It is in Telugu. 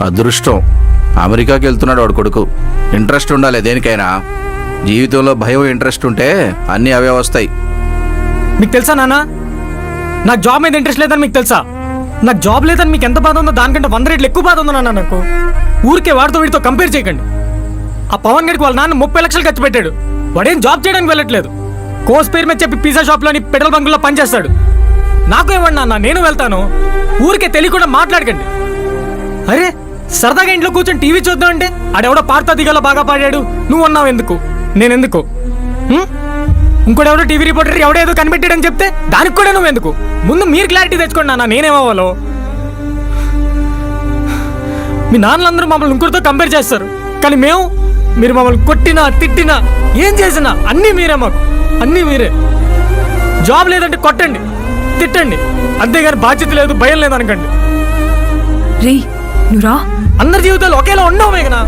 అదృష్టం. అమెరికాకి వెళ్తున్నాడు వాడు కొడుకు. ఇంట్రెస్ట్ ఉండాలి దేనికైనా. జీవితంలో భయం ఇంట్రెస్ట్ ఉంటే అన్నీ అవే వస్తాయి. మీకు తెలుసా నాన్న, నాకు జాబ్ మీద ఇంట్రెస్ట్ లేదని మీకు తెలుసా? నాకు జాబ్ లేదని మీకు ఎంత బాధ ఉందో దానికంటే 100 రెట్లు ఎక్కువ బాధ ఉందో నాన్న నాకు. ఊరికే వాడితో వీడితో కంపేర్ చేయకండి. ఆ పవన్ గడికి వాళ్ళ నాన్న 30 లక్షలు ఖర్చు పెట్టాడు. వాడేం జాబ్ చేయడానికి వెళ్ళట్లేదు. కోర్స్ పేరు మీద చెప్పి పిజ్జా షాప్లోని పెట్రోల్ బంకుల్లో పనిచేస్తాడు. నాకు ఇవ్వండి నాన్న, నేను వెళ్తాను. ఊరికే తెలియకుండా మాట్లాడకండి. అరే సరదాగా ఇంట్లో కూర్చొని టీవీ చూద్దాం అంటే ఆడెవడో పాడతా దిగాలో బాగా పాడాడు, నువ్వు అన్నావు ఎందుకు, నేనెందుకు? ఇంకోటెవడో టీవీ రిపోర్టర్ ఎవడేదో కనిపెట్టాడని చెప్తే దానికి కూడా నువ్వెందుకు? ముందు మీరు క్లారిటీ తెచ్చుకోండి నాన్న, నేనేమవ్వాలో. మీ నాన్నలందరూ మమ్మల్ని ఇంకోటితో కంపేర్ చేస్తారు, కానీ మీరు మమ్మల్ని కొట్టినా తిట్టినా ఏం చేసినా అన్నీ మీరే, మాకు అన్నీ మీరే. జాబ్ లేదంటే కొట్టండి తిట్టండి, అంతేగాని బాధ్యత లేదు భయం లేదు అనకండి. రే నువ్వురా. అందరి జీవితాలు ఒకేలా ఉండవు మేఘనా.